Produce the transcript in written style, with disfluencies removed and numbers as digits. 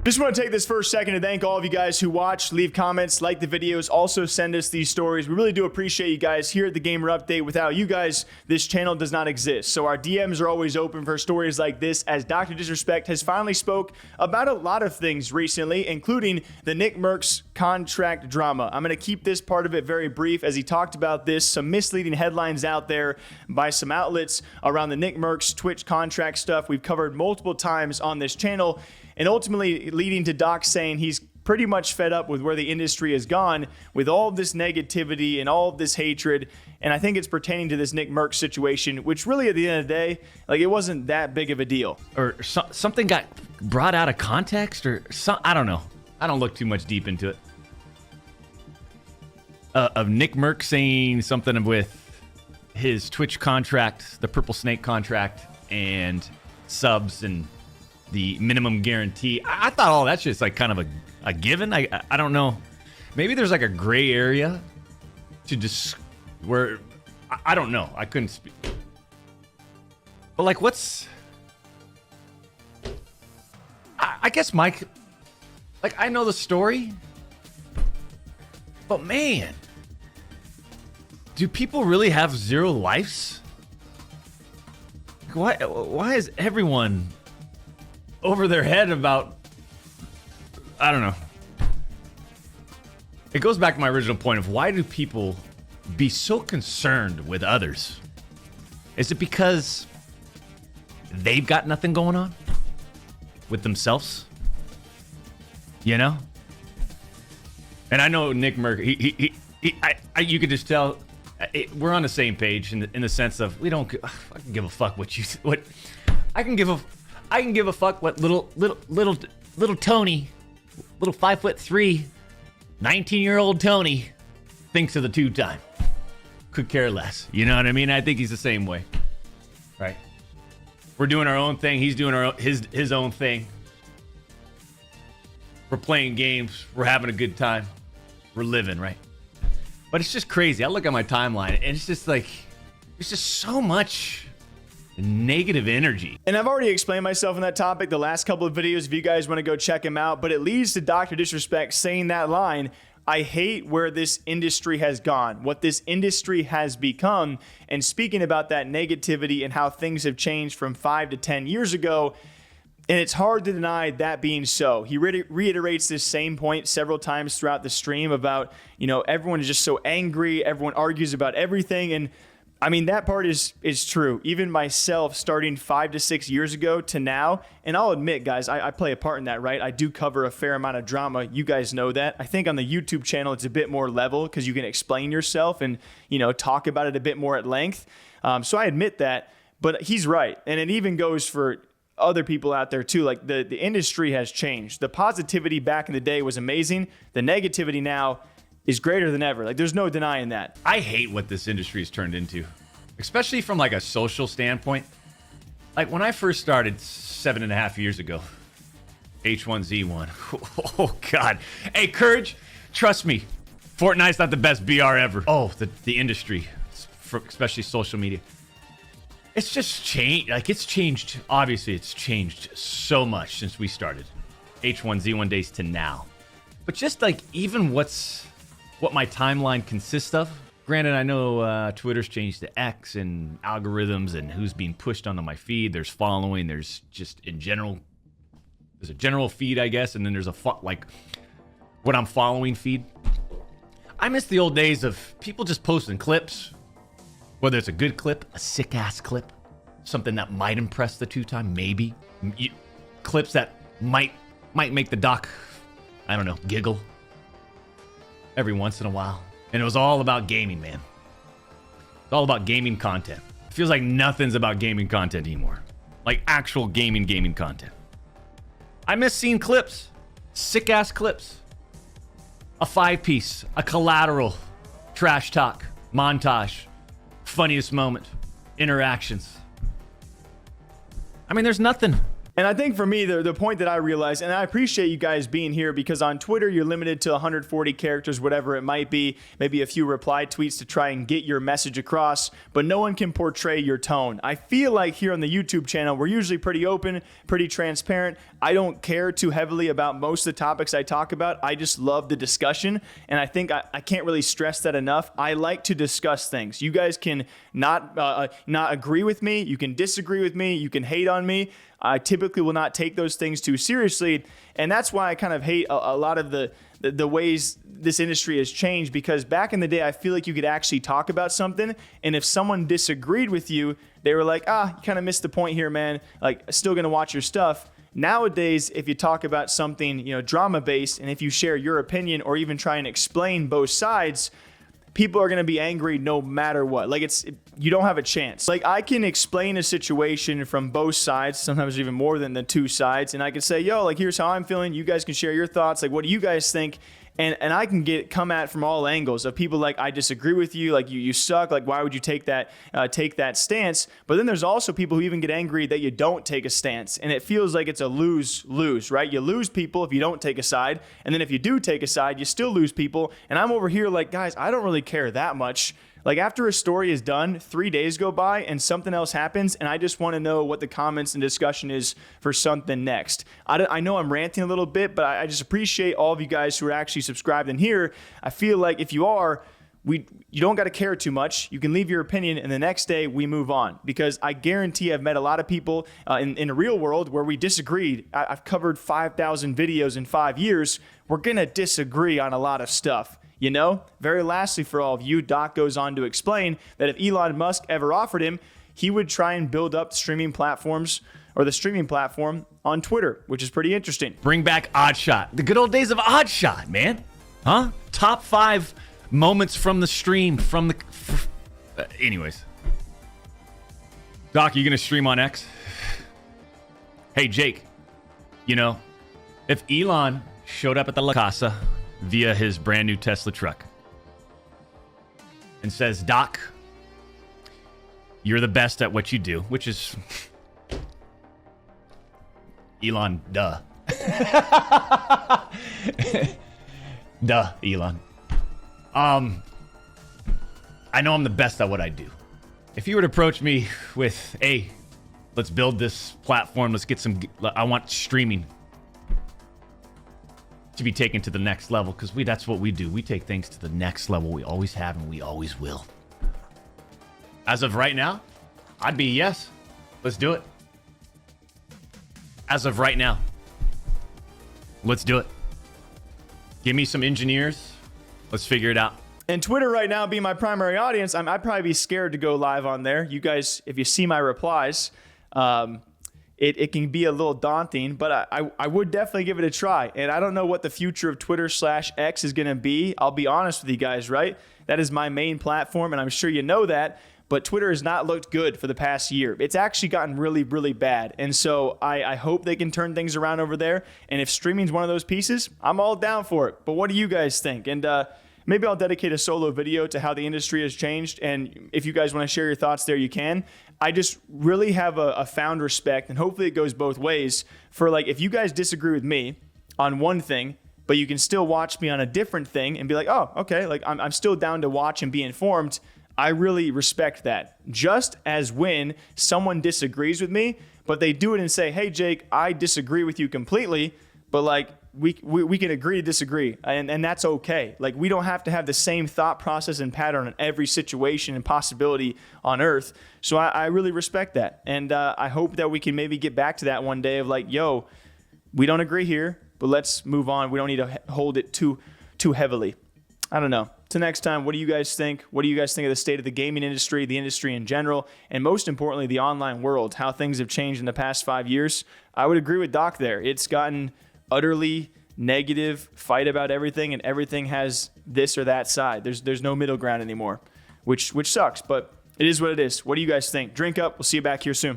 Just want to take this first second to thank all of you guys who watch, leave comments, like the videos, also send us these stories. We really do appreciate you guys here at the Gamer Update. Without you guys, this channel does not exist. So our DMs are always open for stories like this, as Dr. Disrespect has finally spoke about a lot of things recently, including the Nickmercs contract drama. I'm going to keep this part of it very brief, as he talked about this, some misleading headlines out there by some outlets around the Nickmercs Twitch contract stuff we've covered multiple times on this channel, and ultimately leading to Doc saying he's pretty much fed up with where the industry has gone with all of this negativity and all of this hatred. And I think it's pertaining to this Nickmercs situation, which really at the end of the day, like, it wasn't that big of a deal. Or something got brought out of context, or I don't know. I don't look too much deep into it. Of Nickmercs saying something with his Twitch contract, the Purple Snake contract, and subs and the minimum guarantee. I thought all that's just like kind of a given. I don't know. Maybe there's like a gray area to just where I don't know. I couldn't speak. But like, what's? I guess Mike. Like, I know the story, but man, do people really have zero lives? Why is everyone over their head about, I don't know. It goes back to my original point of, why do people be so concerned with others? Is it because they've got nothing going on with themselves? You know? And I know Nickmercs, you could just tell we're on the same page in the sense of, we don't fucking give a fuck what I can give a fuck what little Tony, little 5'3", 19-year-old Tony thinks of the two-time. Could care less. You know what I mean? I think he's the same way. Right? We're doing our own thing. He's doing his own thing. We're playing games. We're having a good time. We're living, right? But it's just crazy. I look at my timeline, and it's just like, there's just so much negative energy. And I've already explained myself on that topic the last couple of videos if you guys want to go check them out, but it leads to Dr. Disrespect saying that line, I hate where this industry has gone, what this industry has become, and speaking about that negativity and how things have changed from 5 to 10 years ago. And it's hard to deny that being so. He reiterates this same point several times throughout the stream about, you know, everyone is just so angry, everyone argues about everything, and I mean, that part is true. Even myself, starting 5 to 6 years ago to now, and I'll admit, guys, I play a part in that, right? I do cover a fair amount of drama. You guys know that. I think on the YouTube channel, it's a bit more level because you can explain yourself and, you know, talk about it a bit more at length. So I admit that, but he's right. And it even goes for other people out there too. Like, the industry has changed. The positivity back in the day was amazing. The negativity now is greater than ever. Like, there's no denying that. I hate what this industry has turned into, especially from like a social standpoint. Like, when I first started 7.5 years ago, H1Z1. Oh God. Hey, Courage, trust me, Fortnite's not the best BR ever. Oh, the industry, especially social media. It's just changed. Like, it's changed. Obviously, it's changed so much since we started H1Z1 days to now. But just like, even what my timeline consists of. Granted, I know Twitter's changed to X and algorithms and who's being pushed onto my feed. There's following. There's just in general. There's a general feed, I guess, and then there's like what I'm following feed. I miss the old days of people just posting clips, whether it's a good clip, a sick ass clip, something that might impress the two-time, maybe clips that might make the doc, I don't know, giggle every once in a while. And it was all about gaming, man. It's all about gaming content. It feels like nothing's about gaming content anymore. Like actual gaming content. I miss seeing clips. Sick ass clips. A 5-piece, a collateral, trash talk, montage, funniest moment, interactions. I mean, there's nothing And I think for me, the point that I realized, and I appreciate you guys being here, because on Twitter, you're limited to 140 characters, whatever it might be, maybe a few reply tweets to try and get your message across, but no one can portray your tone. I feel like here on the YouTube channel, we're usually pretty open, pretty transparent. I don't care too heavily about most of the topics I talk about. I just love the discussion, and I think I can't really stress that enough. I like to discuss things. You guys can not agree with me. You can disagree with me. You can hate on me. I typically will not take those things too seriously, and that's why I kind of hate a lot of the ways this industry has changed, because back in the day, I feel like you could actually talk about something, and if someone disagreed with you, they were like, you kind of missed the point here, man. Like, still going to watch your stuff. Nowadays, if you talk about something, drama-based, and if you share your opinion or even try and explain both sides, people are going to be angry no matter what. Like, you don't have a chance. Like, I can explain a situation from both sides, sometimes even more than the two sides, and I can say, yo, like, here's how I'm feeling. You guys can share your thoughts. Like, what do you guys think? And I can come at from all angles of people like, I disagree with you, like you suck, like why would you take that stance? But then there's also people who even get angry that you don't take a stance, and it feels like it's a lose-lose, right? You lose people if you don't take a side, and then if you do take a side, you still lose people. And I'm over here like, guys, I don't really care that much. Like, after a story is done, 3 days go by and something else happens, and I just want to know what the comments and discussion is for something next. I know I'm ranting a little bit, but I just appreciate all of you guys who are actually subscribed in here. I feel like if you are, you don't got to care too much. You can leave your opinion, and the next day we move on, because I guarantee I've met a lot of people in the real world where we disagreed. I've covered 5,000 videos in 5 years. We're going to disagree on a lot of stuff. Very lastly, for all of you, Doc goes on to explain that if Elon Musk ever offered him, he would try and build up streaming platforms, or the streaming platform on Twitter, which is pretty interesting. Bring back Oddshot. The good old days of Oddshot, man. Huh? Top 5 moments from the stream, anyways. Doc, you gonna stream on X? Hey, Jake, if Elon showed up at the La Casa via his brand new Tesla truck and says, Doc, you're the best at what you do, which is Elon, duh. Duh, Elon. I know I'm the best at what I do. If you were to approach me with, hey, let's build this platform, I want streaming to be taken to the next level, because that's what we do. We take things to the next level. We always have, and we always will. As of right now, I'd be yes. Let's do it. As of right now, let's do it. Give me some engineers. Let's figure it out. And Twitter right now being my primary audience, I'd probably be scared to go live on there. You guys, if you see my replies, it can be a little daunting, but I would definitely give it a try. And I don't know what the future of Twitter/X is going to be. I'll be honest with you guys, right? That is my main platform, and I'm sure you know that. But Twitter has not looked good for the past year. It's actually gotten really, really bad. And so I hope they can turn things around over there. And if streaming is one of those pieces, I'm all down for it. But what do you guys think? And maybe I'll dedicate a solo video to how the industry has changed. And if you guys want to share your thoughts there, you can. I just really have a found respect, and hopefully it goes both ways, for like, if you guys disagree with me on one thing, but you can still watch me on a different thing and be like, oh, okay, like I'm still down to watch and be informed. I really respect that. Just as when someone disagrees with me, but they do it and say, hey, Jake, I disagree with you completely, but like, we can agree to disagree, and that's okay. Like, we don't have to have the same thought process and pattern in every situation and possibility on Earth. So I really respect that, and I hope that we can maybe get back to that one day of like, yo, we don't agree here, but let's move on. We don't need to hold it too heavily. I don't know. Till next time, what do you guys think? What do you guys think of the state of the gaming industry, the industry in general, and most importantly, the online world, how things have changed in the past 5 years? I would agree with Doc there. It's gotten utterly negative, fight about everything, and everything has this or that side. There's no middle ground anymore, which sucks, but it is what it is. What do you guys think? Drink up. We'll see you back here soon.